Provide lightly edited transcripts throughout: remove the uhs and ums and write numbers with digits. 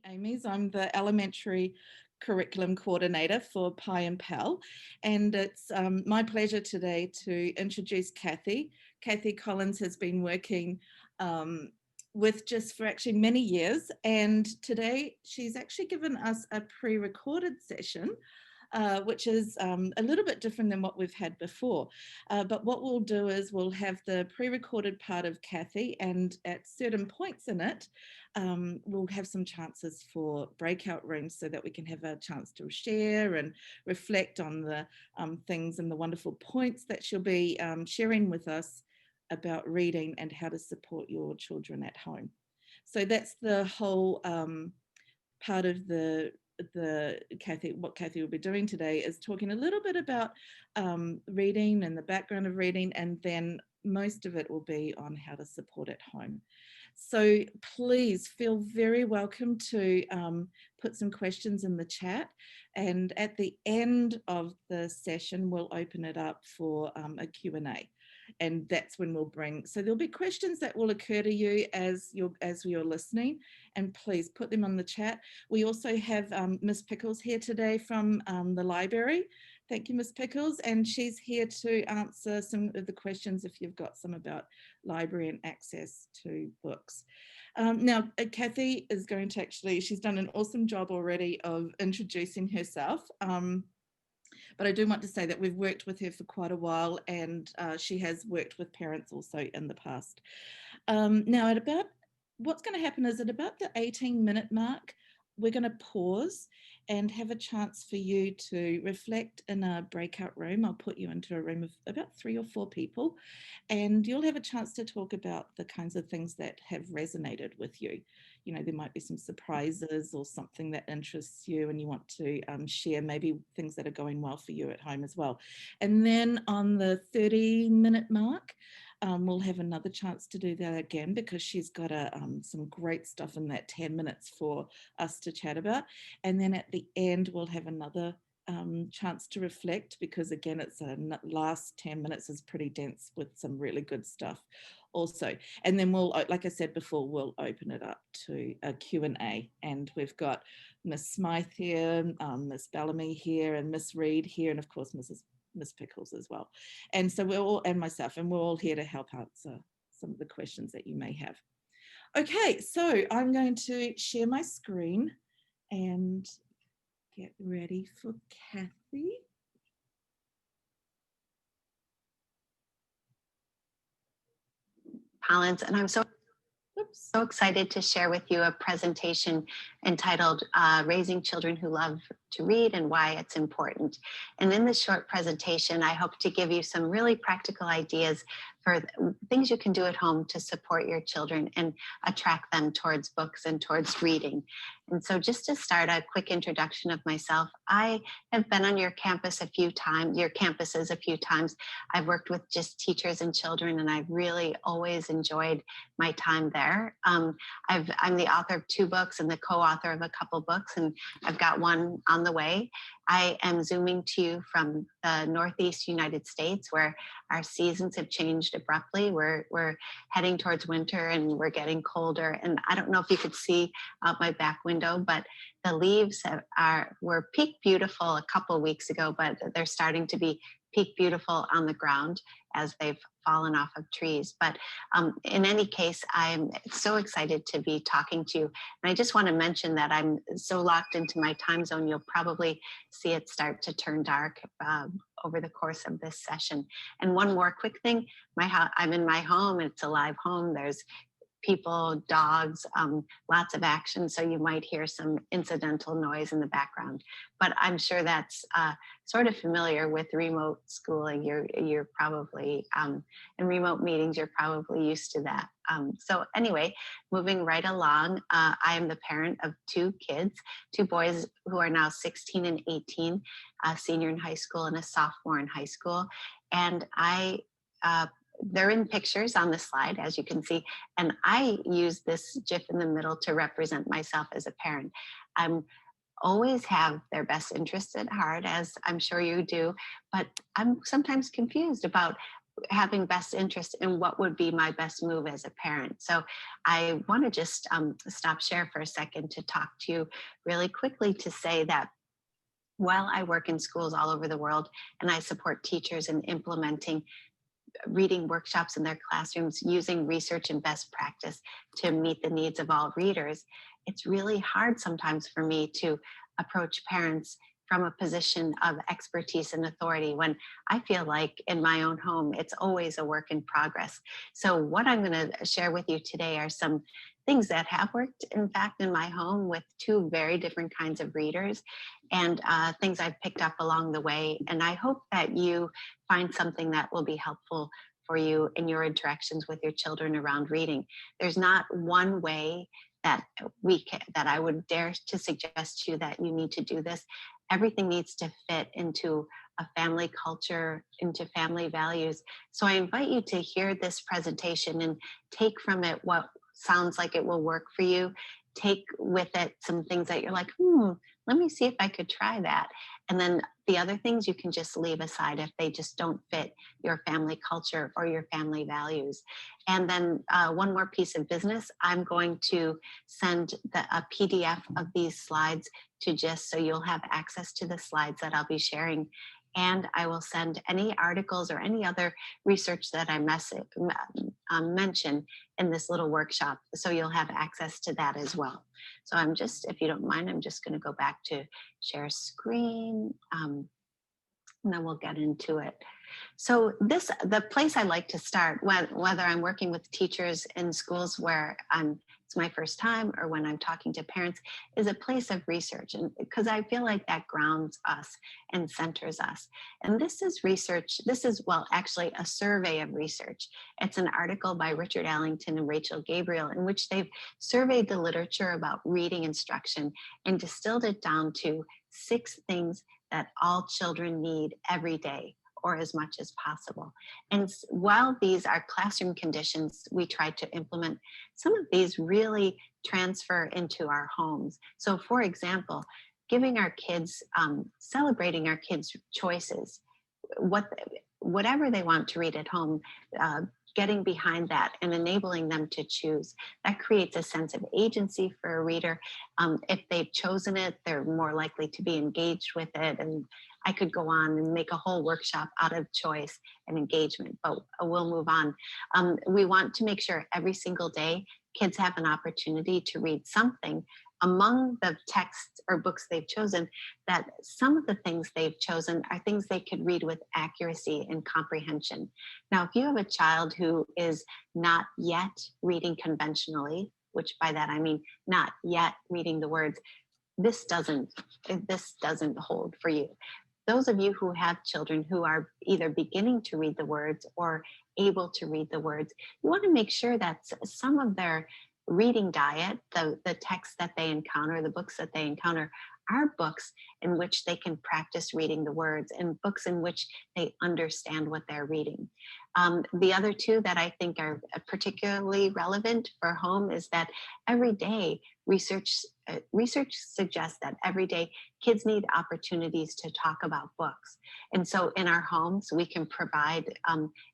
Amy's. I'm the elementary curriculum coordinator for Pi and Pal, and it's my pleasure today to introduce Kathy. Kathy Collins has been working with JIS for actually many years, and today she's actually given us a pre-recorded session which is a little bit different than what we've had before. But what we'll do is we'll have the pre-recorded part of Kathy, and at certain points in it, we'll have some chances for breakout rooms so that we can have a chance to share and reflect on the things and the wonderful points that she'll be sharing with us about reading and how to support your children at home. So that's the whole part of what Kathy will be doing today is talking a little bit about reading and the background of reading, and then most of it will be on how to support at home. So please feel very welcome to put some questions in the chat, and at the end of the session we'll open it up for a Q&A. And that's when we'll bring, so there'll be questions that will occur to you as you're listening, and please put them on the chat. We also have Miss Pickles here today from the library. Thank you, Miss Pickles, and she's here to answer some of the questions if you've got some about library and access to books. Now, Kathy is going to she's done an awesome job already of introducing herself. But I do want to say that we've worked with her for quite a while, and she has worked with parents also in the past. Now, what's going to happen is at about the 18-minute mark, we're going to pause and have a chance for you to reflect in a breakout room. I'll put you into a room of about 3 or 4 people, and you'll have a chance to talk about the kinds of things that have resonated with you. You know, there might be some surprises or something that interests you and you want to share, maybe things that are going well for you at home as well. And then on the 30-minute mark, we'll have another chance to do that again, because she's got some great stuff in that 10 minutes for us to chat about. And then at the end, we'll have another chance to reflect, because again, it's last 10 minutes is pretty dense with some really good stuff also. And then we'll, like I said before, we'll open it up to a Q&A, and we've got Miss Smythe here, Miss Bellamy here, and Miss Reed here, and of course Miss Pickles as well. And so and myself, and we're all here to help answer some of the questions that you may have. Okay, so I'm going to share my screen and get ready for Kathy. Collins, and I'm so excited to share with you a presentation entitled Raising Children Who Love to Read and Why It's Important. And in this short presentation, I hope to give you some really practical ideas for things you can do at home to support your children and attract them towards books and towards reading. And so just to start, a quick introduction of myself. I have been on your campuses a few times. I've worked with just teachers and children, and I've really always enjoyed my time there. I'm the author of 2 books and the co-author of a couple books, and I've got one on the way. I am Zooming to you from the Northeast United States, where our seasons have changed abruptly. We're heading towards winter and we're getting colder. And I don't know if you could see out my back window, but the leaves were peak beautiful a couple weeks ago, but they're starting to be peak beautiful on the ground as they've fallen off of trees. But in any case, I'm so excited to be talking to you. And I just want to mention that I'm so locked into my time zone, you'll probably see it start to turn dark over the course of this session. And one more quick thing, I'm in my home, it's a live home. There's people, dogs, lots of action. So you might hear some incidental noise in the background, but I'm sure that's sort of familiar with remote schooling. You're probably, in remote meetings, you're probably used to that. So anyway, moving right along, I am the parent of 2 kids, 2 boys who are now 16 and 18, a senior in high school and a sophomore in high school. And they're in pictures on the slide, as you can see, and I use this GIF in the middle to represent myself as a parent. I'm always have their best interests at heart, as I'm sure you do, but I'm sometimes confused about having best interest in what would be my best move as a parent. So I want to just stop share for a second to talk to you really quickly to say that while I work in schools all over the world and I support teachers in implementing reading workshops in their classrooms using research and best practice to meet the needs of all readers, it's really hard sometimes for me to approach parents from a position of expertise and authority when I feel like in my own home, it's always a work in progress. So, what I'm going to share with you today are some things that have worked, in fact, in my home with two very different kinds of readers and things I've picked up along the way. And I hope that you find something that will be helpful for you in your interactions with your children around reading. There's not one way that that I would dare to suggest to you that you need to do this. Everything needs to fit into a family culture, into family values. So I invite you to hear this presentation and take from it what sounds like it will work for you. Take with it some things that you're like, let me see if I could try that. And then the other things you can just leave aside if they just don't fit your family culture or your family values. And then one more piece of business, I'm going to send a PDF of these slides to just so you'll have access to the slides that I'll be sharing. And I will send any articles or any other research that I mention in this little workshop. So you'll have access to that as well. So I'm just, if you don't mind, I'm just going to go back to share screen. And then we'll get into it. So the place I like to start, whether I'm working with teachers in schools where it's my first time or when I'm talking to parents, is a place of research. And because I feel like that grounds us and centers us. And this is research. This is, well, actually a survey of research. It's an article by Richard Allington and Rachel Gabriel in which they've surveyed the literature about reading instruction and distilled it down to 6 things that all children need every day or as much as possible. And while these are classroom conditions we try to implement, some of these really transfer into our homes. So for example, giving our kids, celebrating our kids' choices, whatever they want to read at home, getting behind that and enabling them to choose. That creates a sense of agency for a reader. If they've chosen it, they're more likely to be engaged with it. And I could go on and make a whole workshop out of choice and engagement, but we'll move on. We want to make sure every single day kids have an opportunity to read something among the texts or books they've chosen, that some of the things they've chosen are things they could read with accuracy and comprehension. Now, if you have a child who is not yet reading conventionally, which by that I mean not yet reading the words, this doesn't hold for you. Those of you who have children who are either beginning to read the words or able to read the words, you want to make sure that some of their reading diet, the texts that they encounter, the books that they encounter, are books in which they can practice reading the words and books in which they understand what they're reading. The other two that I think are particularly relevant for home is that every day research suggests that every day kids need opportunities to talk about books. And so in our homes, we can provide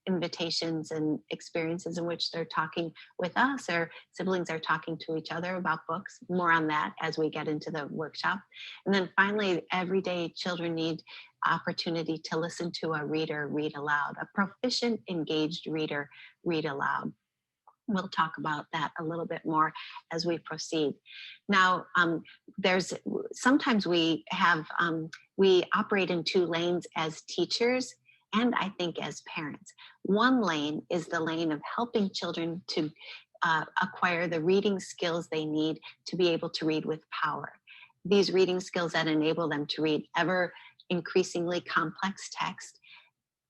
invitations and experiences in which they're talking with us or siblings are talking to each other about books. More on that as we get into the workshop. And then finally, every day children need opportunity to listen to a reader read aloud, a proficient, engaged reader read aloud. We'll talk about that a little bit more as we proceed. Now, sometimes we operate in 2 lanes as teachers and I think as parents. One lane is the lane of helping children to acquire the reading skills they need to be able to read with power. These reading skills that enable them to read ever increasingly complex text,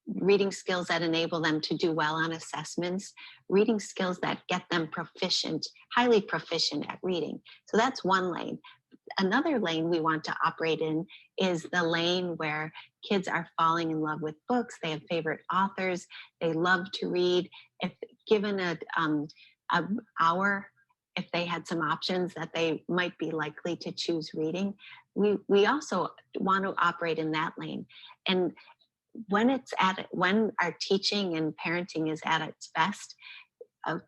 reading skills that enable them to do well on assessments, reading skills that get them proficient, highly proficient at reading. So that's one lane. Another lane we want to operate in is the lane where kids are falling in love with books. They have favorite authors. They love to read. If given an hour, if they had some options that they might be likely to choose reading, we also want to operate in that lane. And when our teaching and parenting is at its best,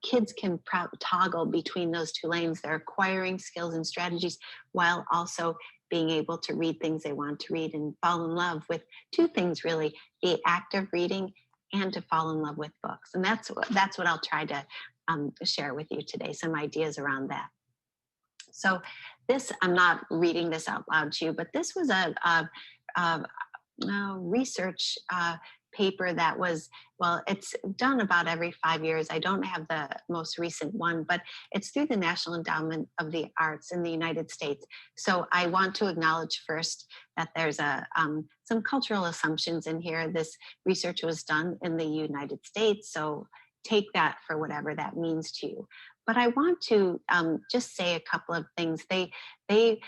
kids can toggle between those two lanes. They're acquiring skills and strategies while also being able to read things they want to read and fall in love with two things, really: the act of reading and to fall in love with books. And that's what I'll try to share with you today, some ideas around that. So this, I'm not reading this out loud to you, but this was a research paper that was, well, it's done about every 5 years. I don't have the most recent one, but it's through the National Endowment of the Arts in the United States. So I want to acknowledge first that there's some cultural assumptions in here. This research was done in the United States, so take that for whatever that means to you. But I want to just say a couple of things. The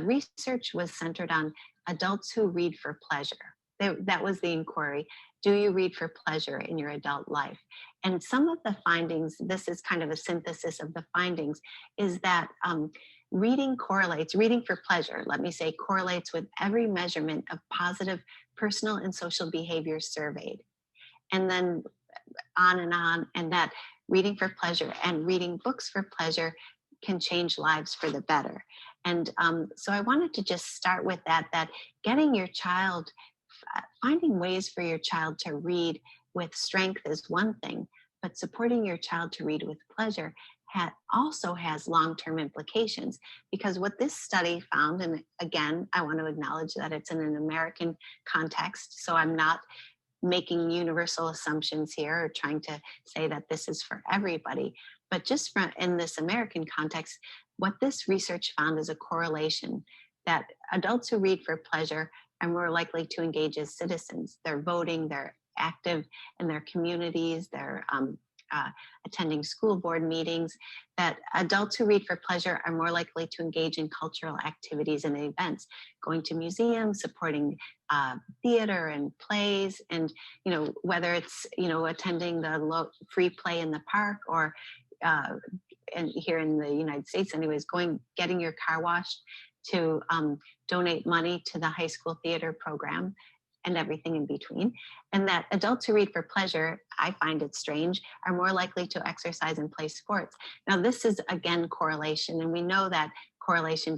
research was centered on adults who read for pleasure. That was the inquiry. Do you read for pleasure in your adult life? And some of the findings, this is kind of a synthesis of the findings, is that reading for pleasure, let me say, correlates with every measurement of positive personal and social behavior surveyed. And then on, and that reading for pleasure and reading books for pleasure can change lives for the better. And so I wanted to just start with that getting your child, finding ways for your child to read with strength is one thing, but supporting your child to read with pleasure also has long-term implications, because what this study found, and again, I want to acknowledge that it's in an American context, so I'm not making universal assumptions here or trying to say that this is for everybody, but just in this American context, what this research found is a correlation that adults who read for pleasure are more likely to engage as citizens. They're voting, they're active in their communities, they're attending school board meetings, that adults who read for pleasure are more likely to engage in cultural activities and events, going to museums, supporting theater and plays, and whether it's attending the free play in the park, or and here in the United States anyways, getting your car washed, to donate money to the high school theater program, and everything in between. And that adults who read for pleasure, I find it strange, are more likely to exercise and play sports. Now, this is, again, correlation, and we know that correlation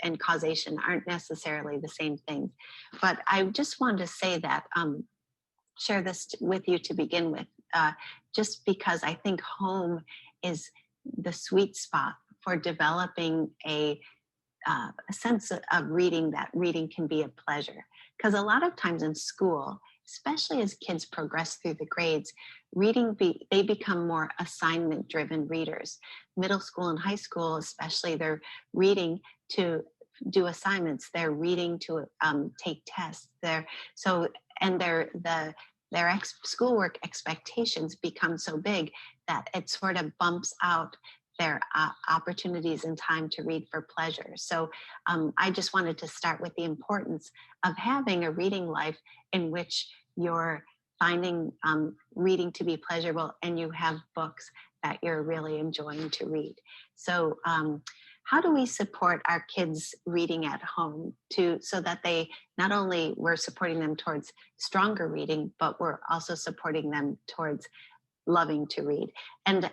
and causation aren't necessarily the same thing. But I just wanted to say that, share this with you to begin with, just because I think home is the sweet spot for developing a sense of reading, that reading can be a pleasure. Because a lot of times in school, especially as kids progress through the grades, they become more assignment-driven readers. Middle school and high school especially, they're reading to do assignments, they're reading to take tests. Their schoolwork expectations become so big that it sort of bumps out their opportunities and time to read for pleasure. So I just wanted to start with the importance of having a reading life in which you're finding reading to be pleasurable, and you have books that you're really enjoying to read. So how do we support our kids reading at home so that they not only we're supporting them towards stronger reading, but we're also supporting them towards loving to read? And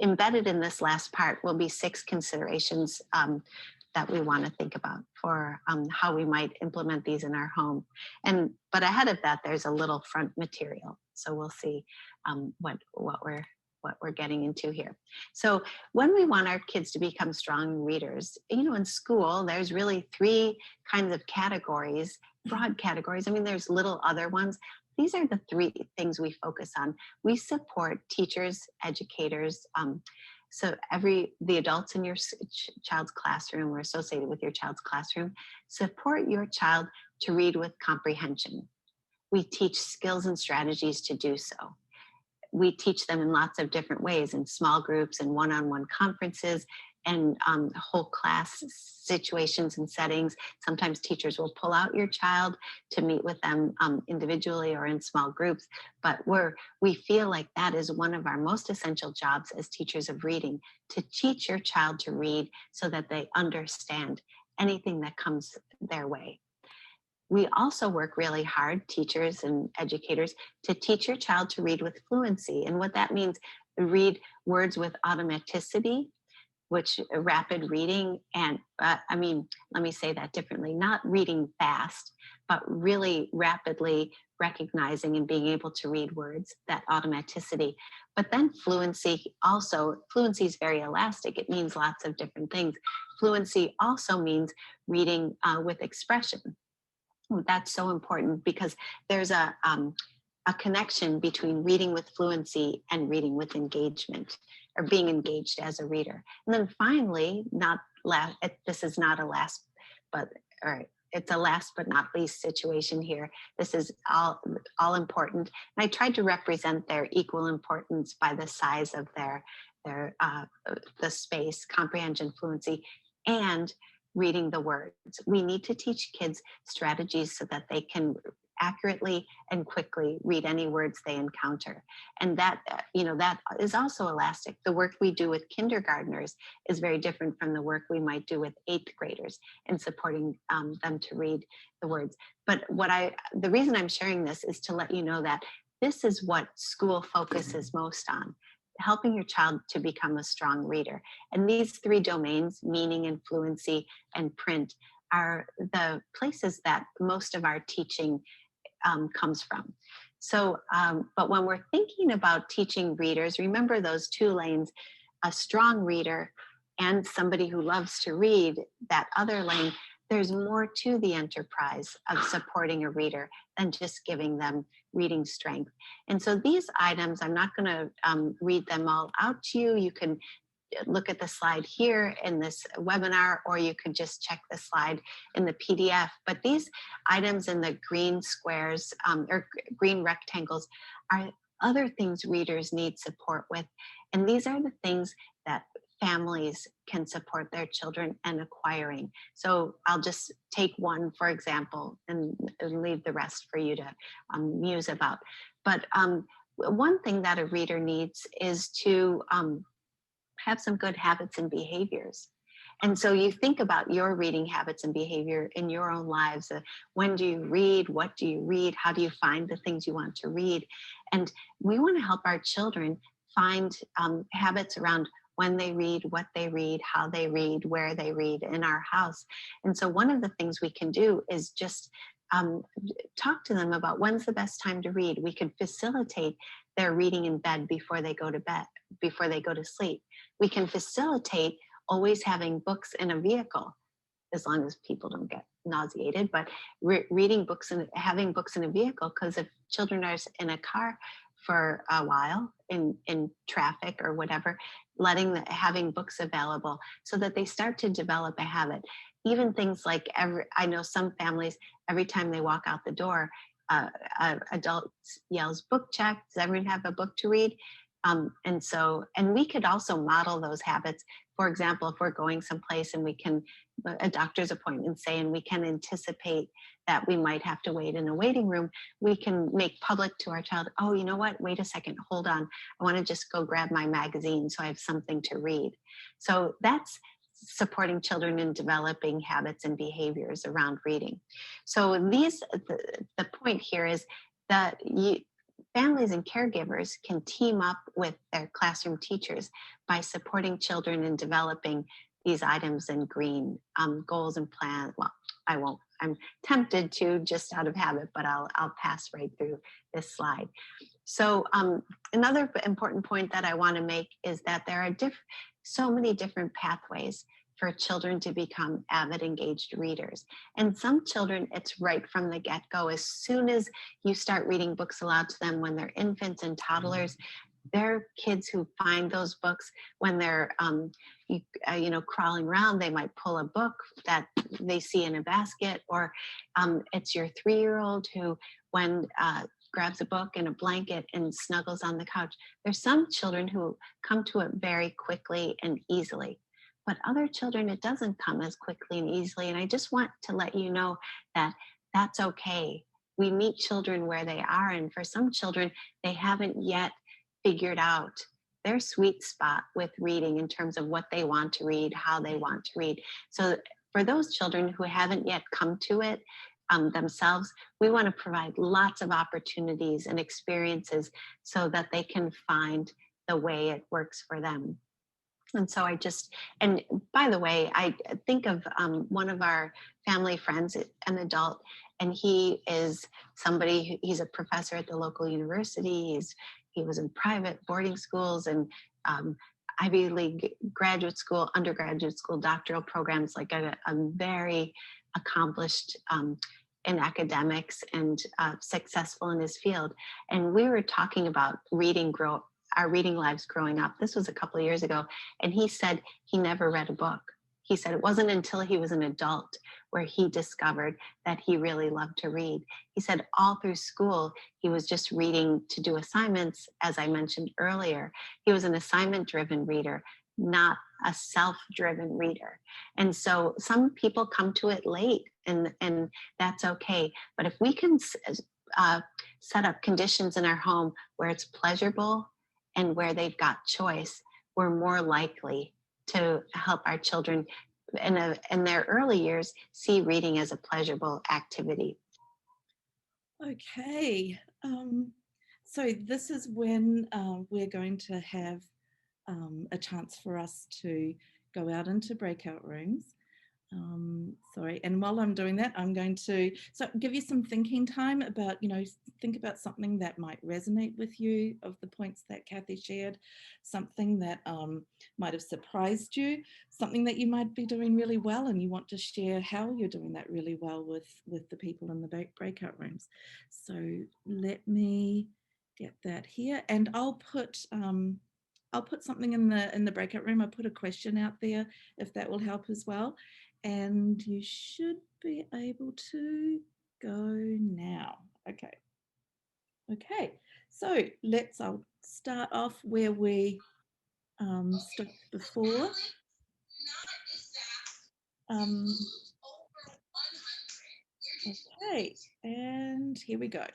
embedded in this last part will be 6 considerations that we want to think about for how we might implement these in our home. But ahead of that, there's a little front material. So we'll see what we're getting into here. So when we want our kids to become strong readers, in school, there's really 3 kinds of categories, broad categories. I mean, there's little other ones. These are the 3 things we focus on. We support teachers, educators, so the adults in your child's classroom or associated with your child's classroom, support your child to read with comprehension. We teach skills and strategies to do so. We teach them in lots of different ways, in small groups and one-on-one conferences, and whole class situations and settings. Sometimes teachers will pull out your child to meet with them individually or in small groups, but we feel like that is one of our most essential jobs as teachers of reading, to teach your child to read so that they understand anything that comes their way. We also work really hard, teachers and educators, to teach your child to read with fluency. And what that means, read words with automaticity, which rapid reading, and let me say that differently, not reading fast, but really rapidly recognizing and being able to read words, that automaticity. But then fluency also, fluency is very elastic. It means lots of different things. Fluency also means reading with expression. That's so important because there's a connection between reading with fluency and reading with engagement, or being engaged as a reader. And then finally, this is not a last, but or it's a last but not least situation here. This is all important. And I tried to represent their equal importance by the size of the space, comprehension, fluency, and reading the words. We need to teach kids strategies so that they can accurately and quickly read any words they encounter. And that is also elastic. The work we do with kindergartners is very different from the work we might do with 8th graders in supporting them to read the words. But the reason I'm sharing this is to let you know that this is what school focuses most on: helping your child to become a strong reader. And these 3 domains, meaning and fluency and print, are the places that most of our teaching comes from. So, but when we're thinking about teaching readers, remember those 2 lanes: a strong reader and somebody who loves to read, that other lane. There's more to the enterprise of supporting a reader than just giving them reading strength. And so these items, I'm not going to read them all out to you. You can look at the slide here in this webinar, or you could just check the slide in the PDF. But these items in the green squares or green rectangles are other things readers need support with. And these are the things that families can support their children in acquiring. So I'll just take one, for example, and leave the rest for you to muse about. But one thing that a reader needs is to have some good habits and behaviors. And so you think about your reading habits and behavior in your own lives. When do you read? What do you read? How do you find the things you want to read? And we want to help our children find habits around when they read, what they read, how they read, where they read in our house. And so one of the things we can do is just talk to them about when's the best time to read. We can facilitate their reading in bed before they go to sleep. We can facilitate always having books in a vehicle, as long as people don't get nauseated, but reading books and having books in a vehicle, because if children are in a car for a while in traffic or whatever, having books available so that they start to develop a habit. Even things like I know some families, every time they walk out the door, adult yells, "Book check, does everyone have a book to read?" And we could also model those habits. For example, if we're going someplace and we can, a doctor's appointment, say, and we can anticipate that we might have to wait in a waiting room, we can make public to our child, "Oh, you know what? Wait a second, hold on. I want to just go grab my magazine so I have something to read." So that's supporting children in developing habits and behaviors around reading. So the point here is that families and caregivers can team up with their classroom teachers by supporting children in developing these items in green, goals and plans. Well, I won't. I'm tempted to just out of habit, but I'll pass right through this slide. So another important point that I want to make is that there are so many different pathways for children to become avid, engaged readers. And some children, it's right from the get-go. As soon as you start reading books aloud to them when they're infants and toddlers, they're kids who find those books when they're crawling around. They might pull a book that they see in a basket, or it's your 3-year-old who, when grabs a book and a blanket and snuggles on the couch. There's some children who come to it very quickly and easily, but other children, it doesn't come as quickly and easily. And I just want to let you know that that's okay. We meet children where they are. And for some children, they haven't yet figured out their sweet spot with reading in terms of what they want to read, how they want to read. So for those children who haven't yet come to it, themselves. We want to provide lots of opportunities and experiences so that they can find the way it works for them. And so and by the way, I think of one of our family friends, an adult, and he is he's a professor at the local university. He was in private boarding schools and Ivy League graduate school, undergraduate school, doctoral programs, like a very accomplished in academics and successful in his field. And we were talking about our reading lives growing up. This was a couple of years ago. And he said he never read a book. He said it wasn't until he was an adult where he discovered that he really loved to read. He said all through school, he was just reading to do assignments, as I mentioned earlier. He was an assignment-driven reader, not a self-driven reader. And so some people come to it late, and that's okay. But if we can set up conditions in our home where it's pleasurable and where they've got choice, we're more likely to help our children in their early years see reading as a pleasurable activity. Okay, so this is when we're going to have a chance for us to go out into breakout rooms. Sorry, and while I'm doing that, I'm going to give you some thinking time about, think about something that might resonate with you of the points that Kathy shared, something that might have surprised you, something that you might be doing really well and you want to share how you're doing that really well with the people in the breakout rooms. So let me get that here, and I'll put something in the breakout room. I'll put a question out there if that will help as well. And you should be able to go now. Okay, so I'll start off where we stopped before. Okay, and here we go.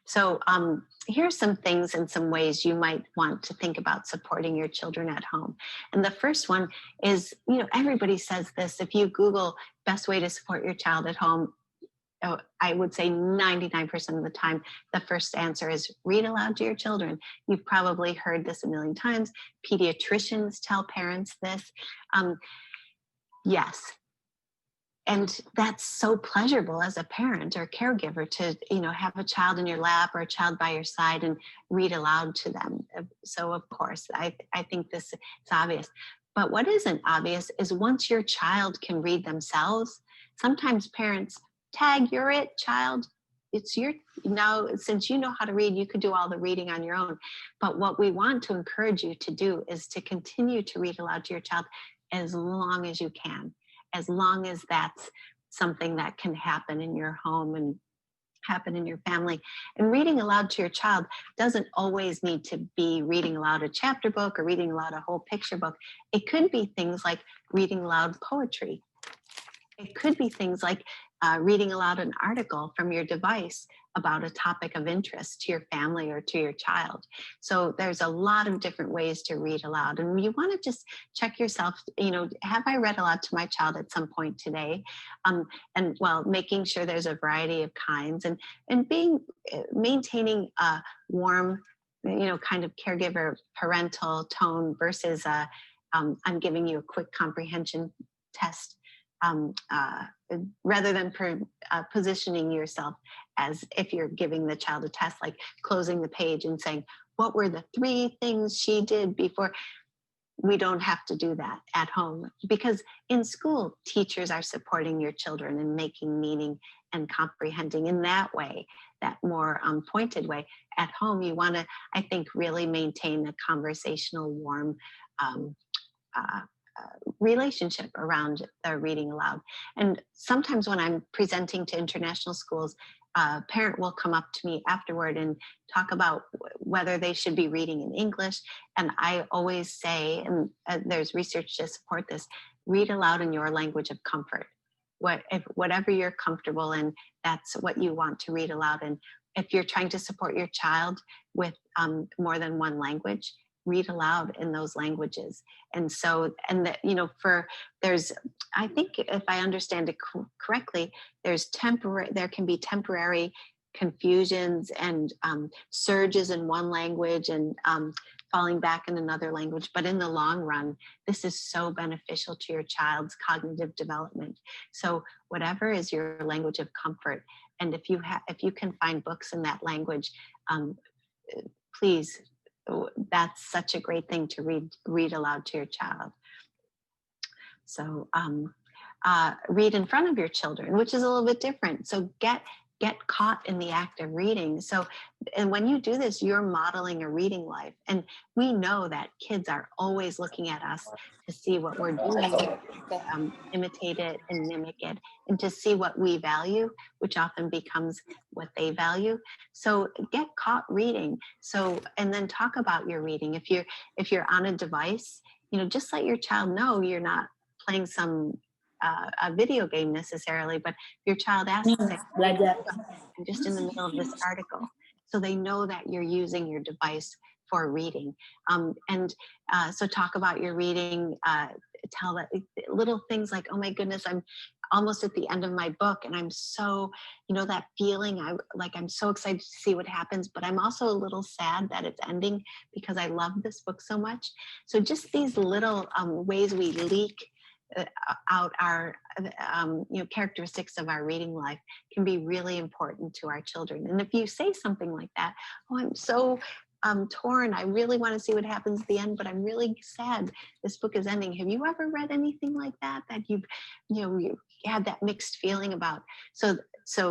So here's some things and some ways you might want to think about supporting your children at home. And the first one is, everybody says this. If you Google best way to support your child at home, I would say 99% of the time, the first answer is read aloud to your children. You've probably heard this a million times. Pediatricians tell parents this. Yes. And that's so pleasurable as a parent or caregiver to, have a child in your lap or a child by your side and read aloud to them. So of course, I think this is obvious. But what isn't obvious is once your child can read themselves, sometimes parents tag, you're it, child. It's now, since you know how to read, you could do all the reading on your own. But what we want to encourage you to do is to continue to read aloud to your child as long as you can, as long as that's something that can happen in your home and happen in your family. And reading aloud to your child doesn't always need to be reading aloud a chapter book or reading aloud a whole picture book. It could be things like reading aloud poetry. It could be things like reading aloud an article from your device about a topic of interest to your family or to your child. So there's a lot of different ways to read aloud. And you want to just check yourself, have I read aloud to my child at some point today? And making sure there's a variety of kinds and maintaining a warm, kind of caregiver parental tone versus I'm giving you a quick comprehension test. Rather than positioning yourself as if you're giving the child a test, like closing the page and saying, what were the 3 things she did before? We don't have to do that at home, because in school, teachers are supporting your children and making meaning and comprehending in that way, that more pointed way. At home, you want to, I think, really maintain a conversational, warm relationship around the reading aloud. And sometimes when I'm presenting to international schools, a parent will come up to me afterward and talk about whether they should be reading in English. And I always say, and there's research to support this, read aloud in your language of comfort. Whatever you're comfortable in, that's what you want to read aloud in. If you're trying to support your child with more than one language, read aloud in those languages. And so, and that, you know, there's, I think if I understand it correctly, there can be temporary confusions and surges in one language and falling back in another language. But in the long run, this is so beneficial to your child's cognitive development. So whatever is your language of comfort, and if you can find books in that language, please, that's such a great thing to read aloud to your child. So read in front of your children, which is a little bit different. So get caught in the act of reading. So, and when you do this, you're modeling a reading life. And we know that kids are always looking at us to see what we're doing, imitate it and mimic it, and to see what we value, which often becomes what they value. So get caught reading. So, and then talk about your reading. If you're on a device, you know, just let your child know you're not playing some a video game necessarily, but your child asks, Belajar. I'm just in the middle of this article. So they know that you're using your device for reading. So talk about your reading, tell that little things like, oh my goodness, I'm almost at the end of my book. And I'm so, you know, that feeling, I'm so excited to see what happens, but I'm also a little sad that it's ending because I love this book so much. So just these little ways we leak out our characteristics of our reading life can be really important to our children. And if you say something like that, oh, I'm so torn, I really want to see what happens at the end, but I'm really sad this book is ending. Have you ever read anything like that you had that mixed feeling about? So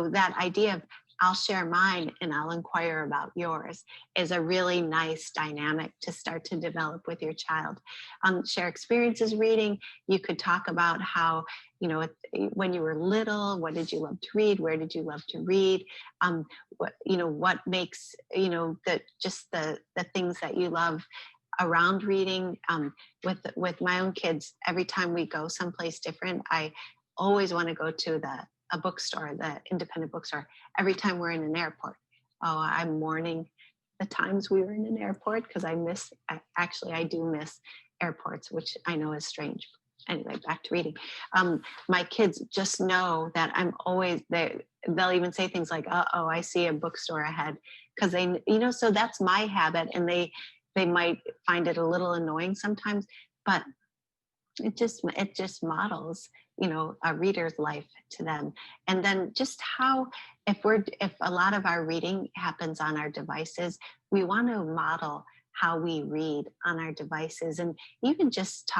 that idea of I'll share mine and I'll inquire about yours is a really nice dynamic to start to develop with your child. Share experiences reading. You could talk about how, you know, when you were little, what did you love to read? Where did you love to read? What makes, the things that you love around reading. With my own kids, every time we go someplace different, I always want to go to a bookstore, the independent bookstore, every time we're in an airport. Oh, I'm mourning the times we were in an airport because I do miss airports, which I know is strange. Anyway, back to reading. My kids just know that I'm always there. They'll even say things like, "Oh, I see a bookstore ahead," because they, so that's my habit, and they might find it a little annoying sometimes, but it just models, a reader's life to them. And then just how, if a lot of our reading happens on our devices, we want to model how we read on our devices, and even just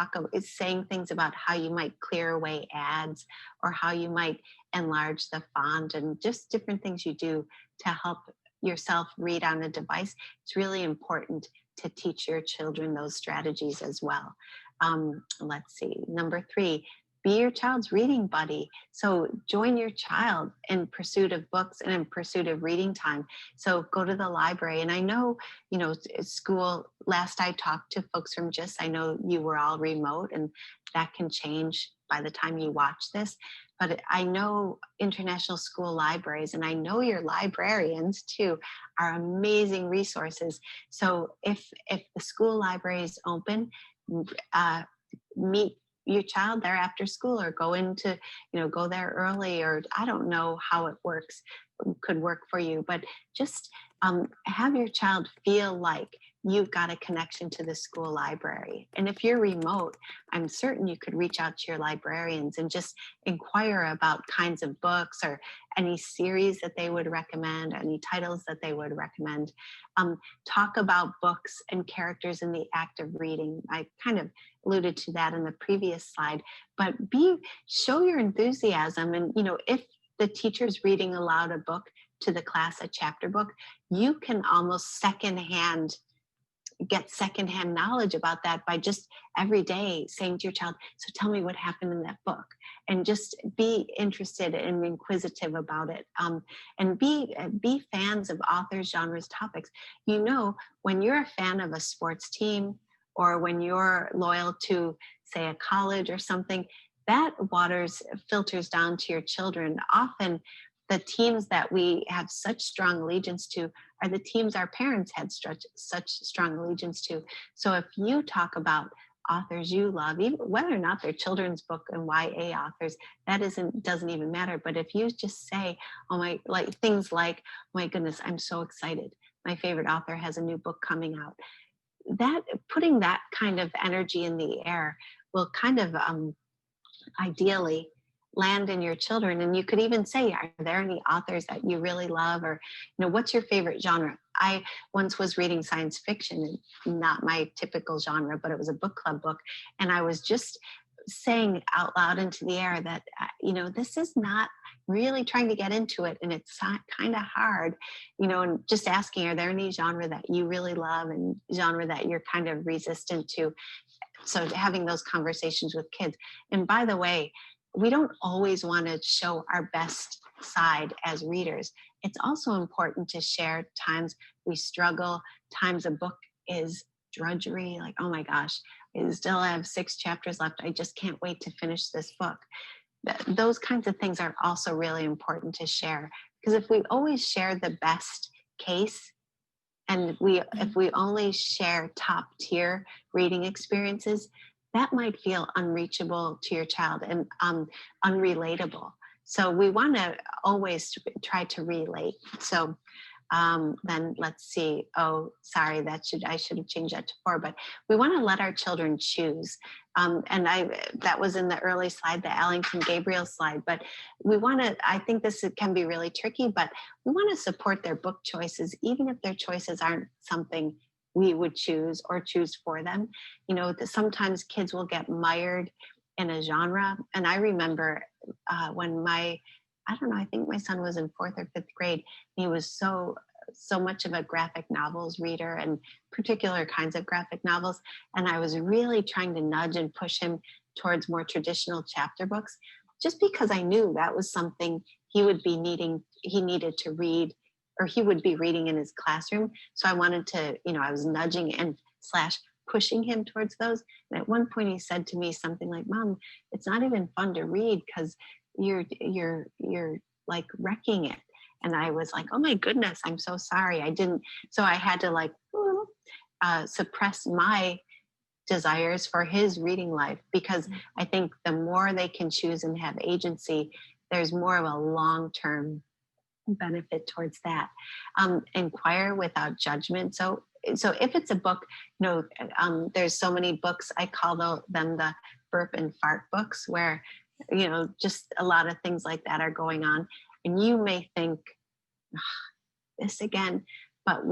saying things about how you might clear away ads or how you might enlarge the font and just different things you do to help yourself read on a device. It's really important to teach your children those strategies as well. Let's see, number 3, be your child's reading buddy. So join your child in pursuit of books and in pursuit of reading time. So go to the library. And I know, school, last I talked to folks from GIST, I know you were all remote, and that can change by the time you watch this. But I know international school libraries, and I know your librarians too, are amazing resources. So if the school library is open, meet your child there after school, or go there early, or I don't know how it could work for you, but just have your child feel like you've got a connection to the school library. And if you're remote, I'm certain you could reach out to your librarians and just inquire about kinds of books or any series that they would recommend, any titles that they would recommend. Talk about books and characters in the act of reading. I kind of alluded to that in the previous slide, but show your enthusiasm. And, if the teacher's reading aloud a book to the class, a chapter book, you can almost get secondhand knowledge about that by just every day saying to your child, so tell me what happened in that book, and just be interested and inquisitive about it. And be fans of authors, genres, topics. When you're a fan of a sports team, or when you're loyal to, say, a college or something, that filters down to your children, often the teams that we have such strong allegiance to are the teams our parents had such strong allegiance to. So if you talk about authors you love, even whether or not they're children's book and YA authors, that doesn't even matter. But if you just say, oh my, like things like, my goodness, I'm so excited, my favorite author has a new book coming out, that putting that kind of energy in the air will kind of ideally land in your children. And you could even say, are there any authors that you really love, or what's your favorite genre? I once was reading science fiction, and not my typical genre, but it was a book club book, and I was just saying out loud into the air that this is not really trying to get into it, and it's kind of hard, and just asking, are there any genre that you really love and genre that you're kind of resistant to? So having those conversations with kids. And by the way, we don't always want to show our best side as readers. It's also important to share times we struggle, times a book is drudgery, like, oh my gosh, I still have 6 chapters left, I just can't wait to finish this book. Those kinds of things are also really important to share, because if we always share the best case, and if we only share top tier reading experiences, that might feel unreachable to your child and unrelatable. So we want to always try to relate. So then let's see. Oh, sorry, I should have changed that to 4. But we want to let our children choose. And that was in the early slide, the Allington Gabriel slide. But we want to. I think this can be really tricky, but we want to support their book choices, even if their choices aren't something we would choose or choose for them. Sometimes kids will get mired in a genre, and I remember when I don't know, I think my son was in 4th or 5th grade. He was so much of a graphic novels reader, and particular kinds of graphic novels. And I was really trying to nudge and push him towards more traditional chapter books, just because I knew that was something he needed to read, or he would be reading in his classroom. So I wanted to, I was nudging and / pushing him towards those. And at one point he said to me something like, Mom, it's not even fun to read because you're like wrecking it. And I was like, oh my goodness, I'm so sorry. So I had to suppress my desires for his reading life, because I think the more they can choose and have agency, there's more of a long-term benefit towards that. Inquire without judgment. So if it's a book, there's so many books, I call them the burp and fart books, where just a lot of things like that are going on, and you may think, this again, but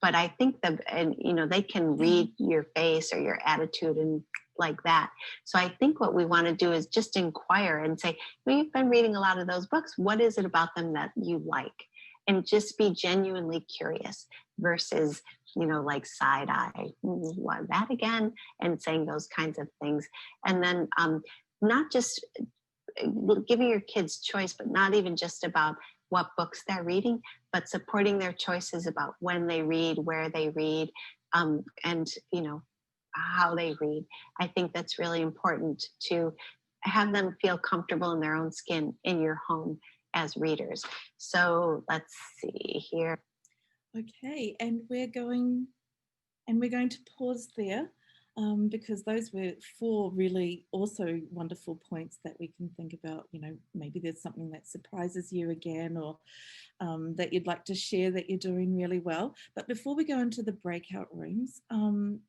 I think they can read your face or your attitude and like that. So I think what we want to do is just inquire and say, you've been reading a lot of those books, what is it about them that you like? And just be genuinely curious versus like side eye, what, that again, and saying those kinds of things. And then not just giving your kids choice, but not even just about what books they're reading, but supporting their choices about when they read, where they read, and how they read. I think that's really important, to have them feel comfortable in their own skin in your home as readers. So let's see here. Okay, and we're going to pause there, because those were 4 really also wonderful points that we can think about. Maybe there's something that surprises you again, or that you'd like to share that you're doing really well. But before we go into the breakout rooms,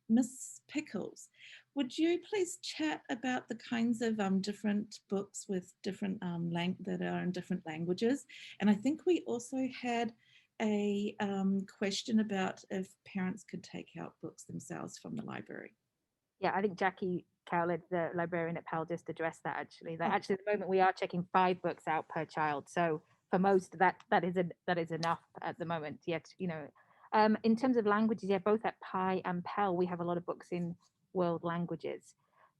Miss Pickles, would you please chat about the kinds of different books with different that are in different languages? And I think we also had a question about if parents could take out books themselves from the library. Yeah, I think Jackie Cowlett, the librarian at PAL, just addressed that actually. Actually, at the moment we are checking 5 books out per child. So for most, that is enough at the moment. Yet, in terms of languages, yeah, both at PI and PAL, we have a lot of books in world languages.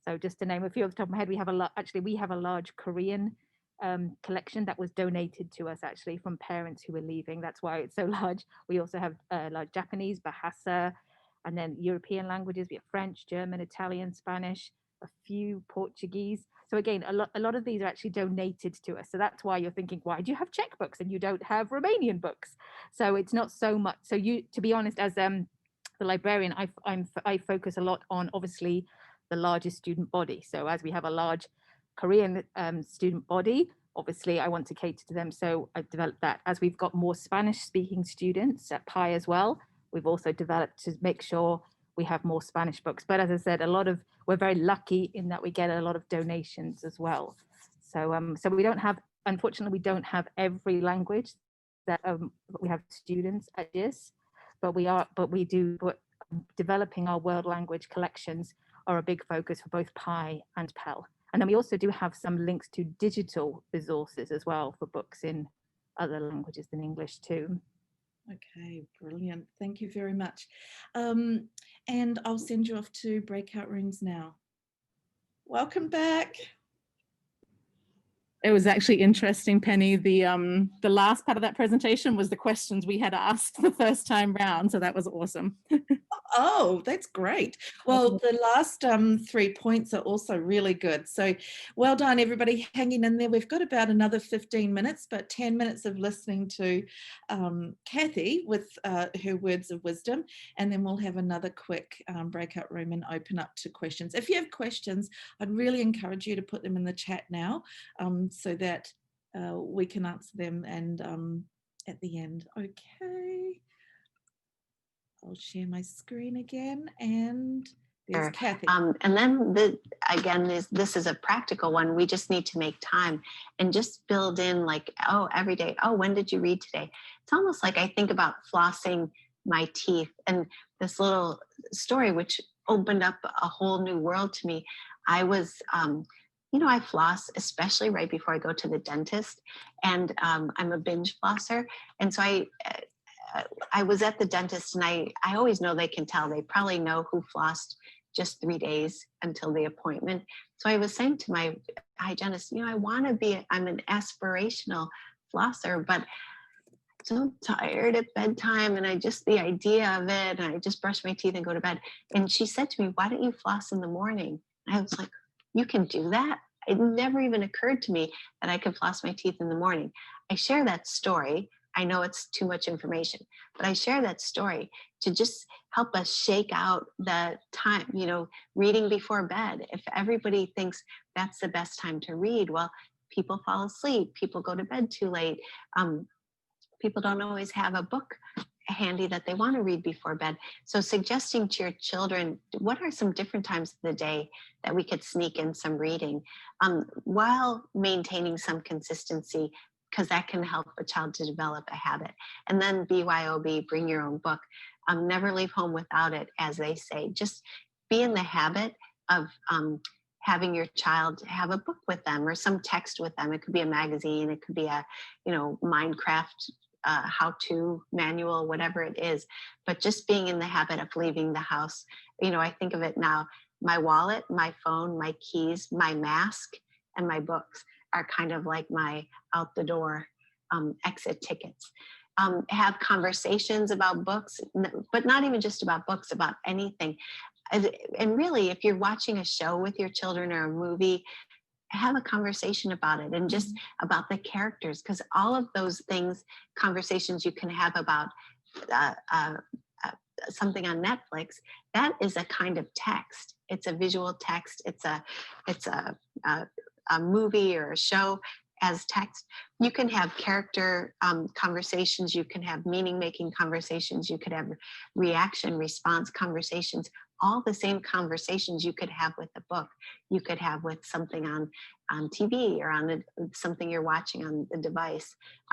So just to name a few off the top of my head, we have a large Korean collection that was donated to us actually from parents who were leaving. That's why it's so large. We also have large Japanese, Bahasa, and then European languages. We have French, German, Italian, Spanish, a few Portuguese. So again, a lot of these are actually donated to us. So that's why you're thinking, why do you have Czech books and you don't have Romanian books? So it's not so much. So you, to be honest, as the librarian, I focus a lot on obviously the largest student body. So as we have a large Korean student body, obviously I want to cater to them. So I've developed that. As we've got more Spanish speaking students at PI as well, we've also developed to make sure we have more Spanish books. But as I said, we're very lucky in that we get a lot of donations as well. So so we don't have, unfortunately, we don't have every language that we have students at this, but developing our world language collections are a big focus for both PI and Pell. And then we also do have some links to digital resources as well for books in other languages than English too. Okay, brilliant. Thank you very much. And I'll send you off to breakout rooms now. Welcome back. It was actually interesting, Penny. The last part of that presentation was the questions we had asked the first time round. So that was awesome. Oh, that's great. Well, the last 3 points are also really good. So well done, everybody, hanging in there. We've got about another 15 minutes, but 10 minutes of listening to Kathy with her words of wisdom. And then we'll have another quick breakout room and open up to questions. If you have questions, I'd really encourage you to put them in the chat now so that we can answer them and at the end. Okay. I'll share my screen again, and there's Sure. Kathy. And then this is a practical one. We just need to make time and just build in like, oh, every day, oh, when did you read today? It's almost like I think about flossing my teeth, and this little story, which opened up a whole new world to me. I was, I floss, especially right before I go to the dentist, and I'm a binge flosser. And so I was at the dentist, and I always know they can tell. They probably know who flossed just 3 days until the appointment. So I was saying to my hygienist, I'm an aspirational flosser, but I'm so tired at bedtime, and the idea of it, and I just brush my teeth and go to bed. And she said to me, why don't you floss in the morning? And I was like, you can do that? It never even occurred to me that I could floss my teeth in the morning. I share that story. I know it's too much information, but I share that story to just help us shake out the time, reading before bed. If everybody thinks that's the best time to read, well, people fall asleep, people go to bed too late. People don't always have a book handy that they want to read before bed. So suggesting to your children, what are some different times of the day that we could sneak in some reading while maintaining some consistency, because that can help a child to develop a habit. And then BYOB, bring your own book. Never leave home without it, as they say. Just be in the habit of having your child have a book with them or some text with them. It could be a magazine, it could be a, Minecraft how-to manual, whatever it is. But just being in the habit of leaving the house. I think of it now, my wallet, my phone, my keys, my mask, and my books are kind of like my out the door exit tickets. Have conversations about books, but not even just about books, about anything. And really, if you're watching a show with your children or a movie, have a conversation about it, and just about the characters, because all of those things, conversations you can have about something on Netflix, that is a kind of text. It's a visual text. It's a movie or a show as text. You can have character conversations. You can have meaning-making conversations. You could have reaction, response conversations. All the same conversations you could have with a book. You could have with something on TV or on something you're watching on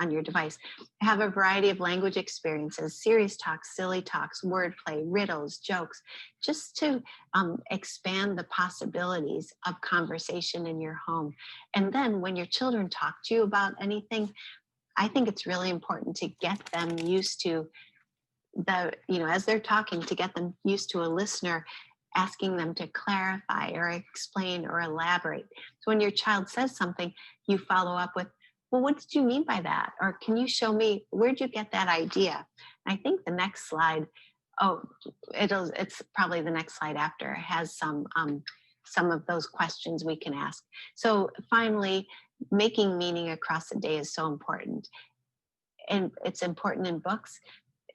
your device. Have a variety of language experiences, serious talks, silly talks, wordplay, riddles, jokes, just to expand the possibilities of conversation in your home. And then when your children talk to you about anything, I think it's really important to get them used to as they're talking, to get them used to a listener asking them to clarify or explain or elaborate. So when your child says something, you follow up with, well, what did you mean by that? Or can you show me, where'd you get that idea? And I think the next slide, it's probably the next slide after, has some some of those questions we can ask. So finally, making meaning across the day is so important. And it's important in books.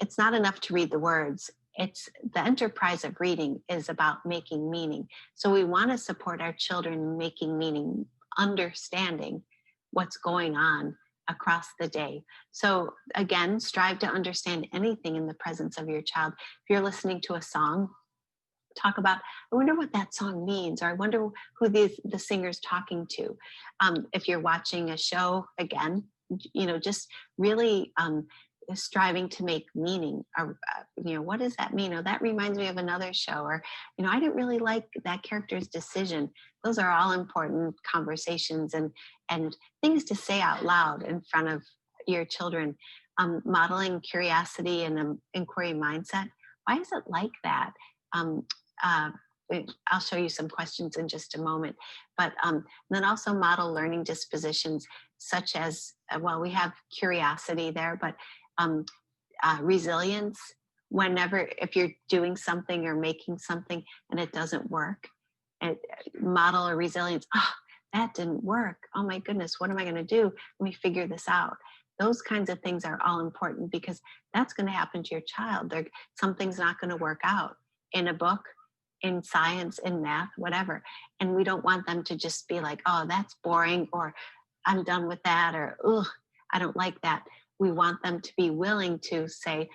It's not enough to read the words. It's the enterprise of reading is about making meaning. So we want to support our children in making meaning, understanding what's going on across the day. So again, strive to understand anything in the presence of your child. If you're listening to a song, talk about, I wonder what that song means, or I wonder who the singer's talking to. If you're watching a show, again, just really striving to make meaning. What does that mean? Oh, that reminds me of another show, or, I didn't really like that character's decision. Those are all important conversations and things to say out loud in front of your children. Modeling curiosity and an inquiry mindset. Why is it like that? I'll show you some questions in just a moment, but then also model learning dispositions such as, we have curiosity there, but resilience. If you're doing something or making something and it doesn't work, and model a resilience. Oh, that didn't work. Oh my goodness, what am I going to do? Let me figure this out. Those kinds of things are all important because that's going to happen to your child. Something's not going to work out in a book, in science, in math, whatever. And we don't want them to just be like, oh, that's boring, or I'm done with that, or, ugh, I don't like that. We want them to be willing to say,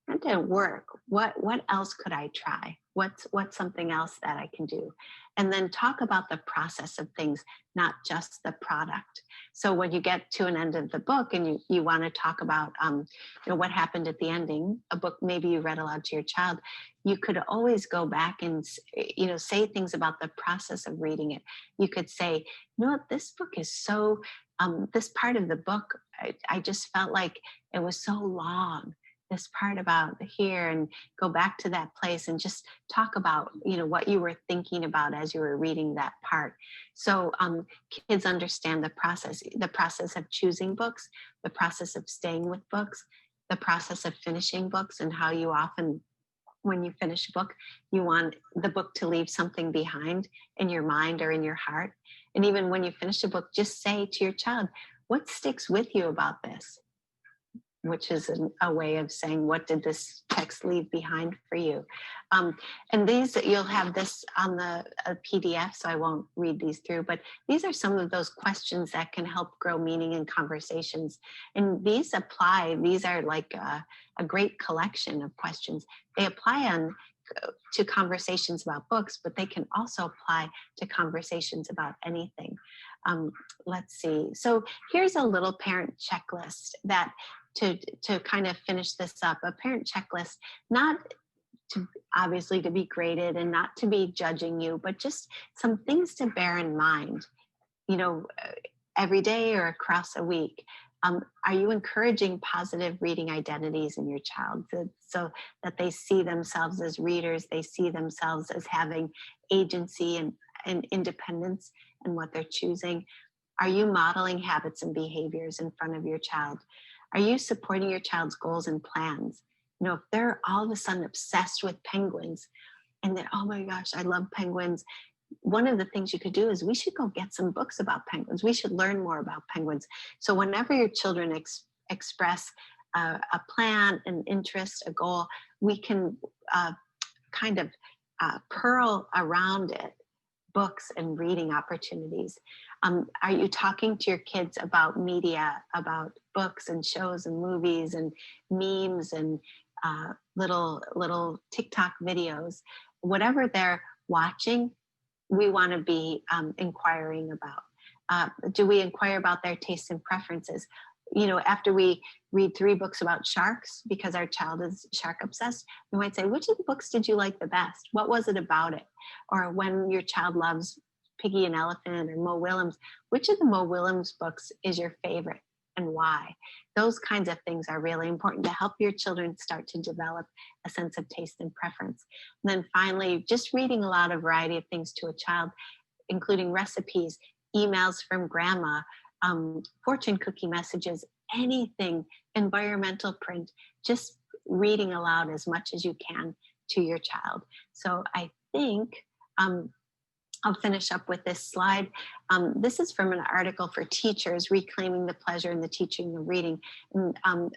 that didn't work. What else could I try? What's something else that I can do? And then talk about the process of things, not just the product. So when you get to an end of the book and you want to talk about what happened at the ending, a book maybe you read aloud to your child, you could always go back and say things about the process of reading it. You could say, this book is so, this part of the book, I just felt like it was so long. This part about here, and go back to that place and just talk about, what you were thinking about as you were reading that part. So kids understand the process of choosing books, the process of staying with books, the process of finishing books, and how you often, when you finish a book, you want the book to leave something behind in your mind or in your heart. And even when you finish a book, just say to your child, what sticks with you about this? Which is a way of saying, what did this text leave behind for you? And these, you'll have this on the PDF, so I won't read these through, but these are some of those questions that can help grow meaning in conversations. And these are like a great collection of questions. They apply to conversations about books, but they can also apply to conversations about anything. Let's see. So here's a little parent checklist that to kind of finish this up, a parent checklist, not to obviously to be graded and not to be judging you, but just some things to bear in mind, every day or across a week. Are you encouraging positive reading identities in your child so that they see themselves as readers, they see themselves as having agency and independence in what they're choosing? Are you modeling habits and behaviors in front of your child? Are you supporting your child's goals and plans? If they're all of a sudden obsessed with penguins and they're, oh my gosh, I love penguins. One of the things you could do is we should go get some books about penguins. We should learn more about penguins. So whenever your children express a plan, an interest, a goal, we can kind of pearl around it books and reading opportunities. Are you talking to your kids about media, about books and shows and movies and memes and little TikTok videos? Whatever they're watching, we want to be inquiring about. Do we inquire about their tastes and preferences? After we read 3 books about sharks, because our child is shark obsessed, we might say, which of the books did you like the best? What was it about it? Or when your child loves Piggy and Elephant or Mo Willems, which of the Mo Willems books is your favorite and why? Those kinds of things are really important to help your children start to develop a sense of taste and preference. And then finally, just reading aloud a variety of things to a child, including recipes, emails from grandma, fortune cookie messages, anything, environmental print, just reading aloud as much as you can to your child. So I think I'll finish up with this slide. This is from an article for teachers, Reclaiming the Pleasure in the Teaching of Reading,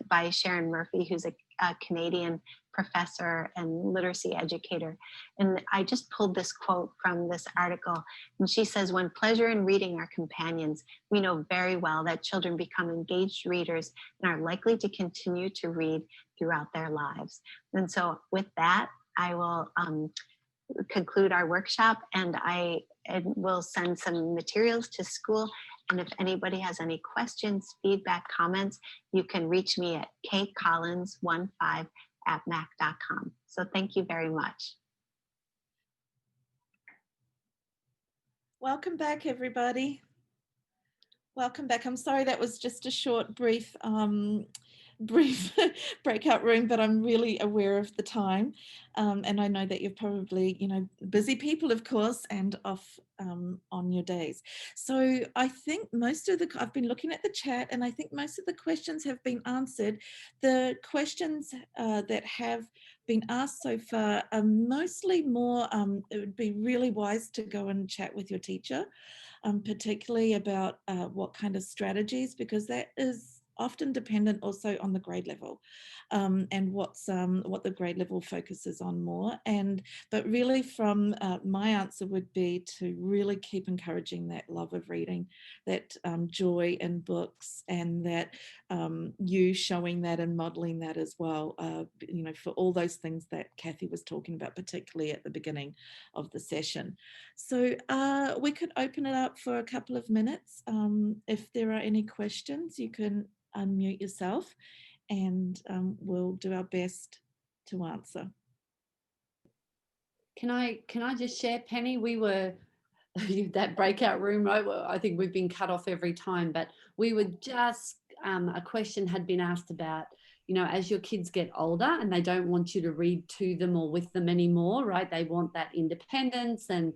by Sharon Murphy, who's a Canadian professor and literacy educator. And I just pulled this quote from this article. And she says, when pleasure and reading are companions, we know very well that children become engaged readers and are likely to continue to read throughout their lives. And so with that, I will conclude our workshop, and I will send some materials to school. And if anybody has any questions, feedback, comments, you can reach me at katecollins15@mac.com. So thank you very much. Welcome back, everybody. Welcome back. I'm sorry that was just a short, brief breakout room, but I'm really aware of the time. And I know that you're probably, busy people, of course, and off on your days. So I think I've been looking at the chat, and I think most of the questions have been answered. The questions that have been asked so far are mostly more, it would be really wise to go and chat with your teacher, particularly about what kind of strategies, because that is often dependent also on the grade level, and what the grade level focuses on more. But really, from my answer would be to really keep encouraging that love of reading, that joy in books, and that you showing that and modeling that as well, for all those things that Kathy was talking about, particularly at the beginning of the session. So we could open it up for a couple of minutes. If there are any questions, you can unmute yourself, and we'll do our best to answer. Can I just share, Penny? We were that breakout room, right? Well, I think we've been cut off every time, but we were just a question had been asked about, as your kids get older and they don't want you to read to them or with them anymore, right? They want that independence, and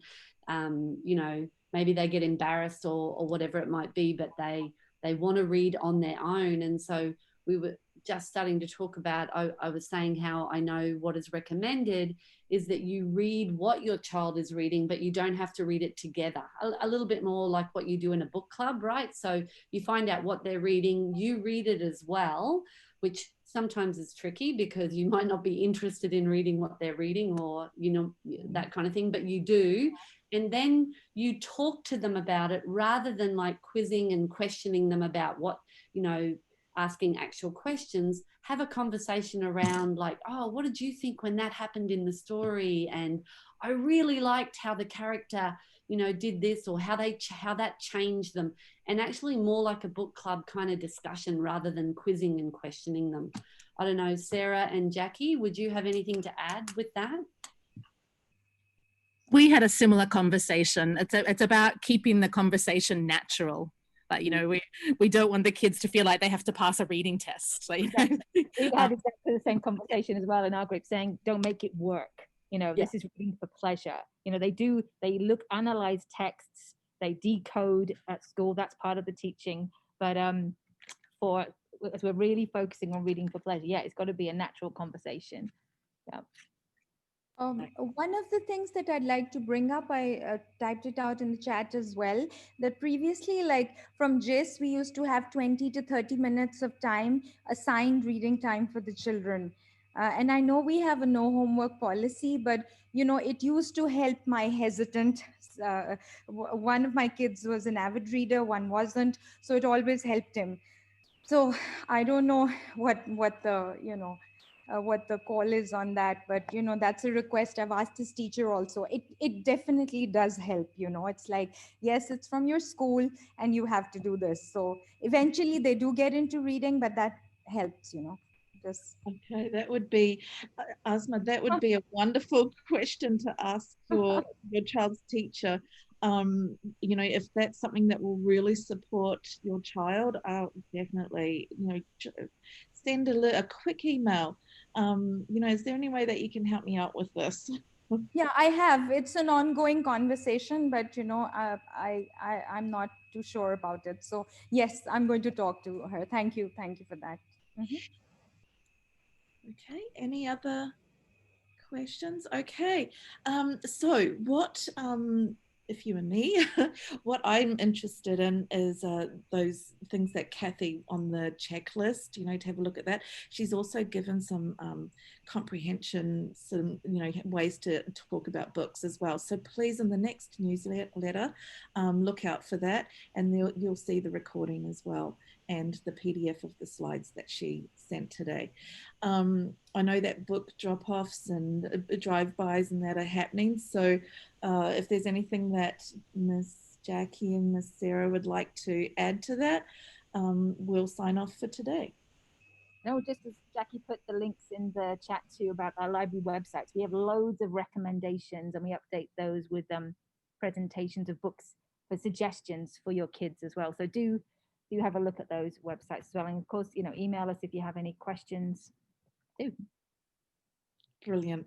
maybe they get embarrassed or whatever it might be, but they want to read on their own. And so we were just starting to talk about, I was saying how I know what is recommended is that you read what your child is reading, but you don't have to read it together. A little bit more like what you do in a book club, right? So you find out what they're reading, you read it as well, which sometimes is tricky because you might not be interested in reading what they're reading, or, that kind of thing, but you do. And then you talk to them about it rather than like quizzing and questioning them about what, asking actual questions. Have a conversation around like, oh, what did you think when that happened in the story? And I really liked how the character, did this, or how that changed them. And actually more like a book club kind of discussion rather than quizzing and questioning them. I don't know, Sarah and Jackie, would you have anything to add with that? We had a similar conversation. It's about keeping the conversation natural. Like, we don't want the kids to feel like they have to pass a reading test. Like, We've had exactly the same conversation as well in our group, saying don't make it work. This is reading for pleasure. They analyze texts, they decode at school. That's part of the teaching. But as we're really focusing on reading for pleasure, it's got to be a natural conversation. Yeah. One of the things that I'd like to bring up, I typed it out in the chat as well, that previously, like from GIS, we used to have 20 to 30 minutes of time, assigned reading time for the children. And I know we have a no homework policy, but it used to help my hesitant. One of my kids was an avid reader, one wasn't, so it always helped him. So I don't know what the call is on that, but that's a request I've asked his teacher also. It definitely does help. It's like, yes, it's from your school and you have to do this, so eventually they do get into reading, but that helps. Okay, that would be Asma, that would be a wonderful question to ask your child's teacher. If that's something that will really support your child, I'll definitely send a quick email. Is there any way that you can help me out with this? Yeah, I have. It's an ongoing conversation, but I'm not too sure about it. So yes, I'm going to talk to her. Thank you for that. Okay, any other questions? Okay, so what if you and me, what I'm interested in is those things that Kathy on the checklist, you know, to have a look at that. She's also given some comprehension, some, you know, ways to talk about books as well. So please, in the next newsletter, look out for that, and you'll see the recording as well and the PDF of the slides that she sent today. I know that book drop-offs and drive-bys and that are happening. So if there's anything that Miss Jackie and Miss Sarah would like to add to that, we'll sign off for today. No, just as Jackie put the links in the chat too about our library websites, we have loads of recommendations and we update those with presentations of books for suggestions for your kids as well. So do have a look at those websites as well. And of course, you know, email us if you have any questions too. Brilliant.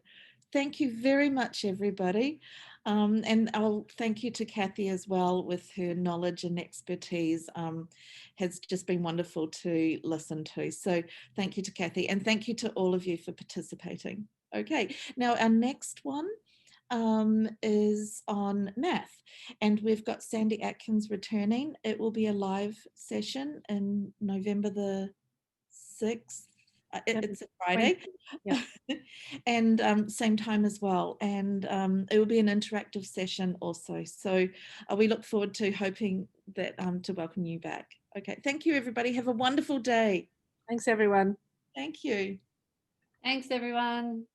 Thank you very much, everybody. And I'll thank you to Kathy as well with her knowledge and expertise. Has just been wonderful to listen to. So thank you to Kathy, and thank you to all of you for participating. Okay, now our next one is on math, and we've got Sandy Atkins returning. It will be a live session in November the 6th. It's a Friday. Yeah. And same time as well, and it will be an interactive session also, so we look forward to hoping that to welcome you back. Okay, thank you everybody, have a wonderful day. Thanks everyone. Thank you. Thanks everyone.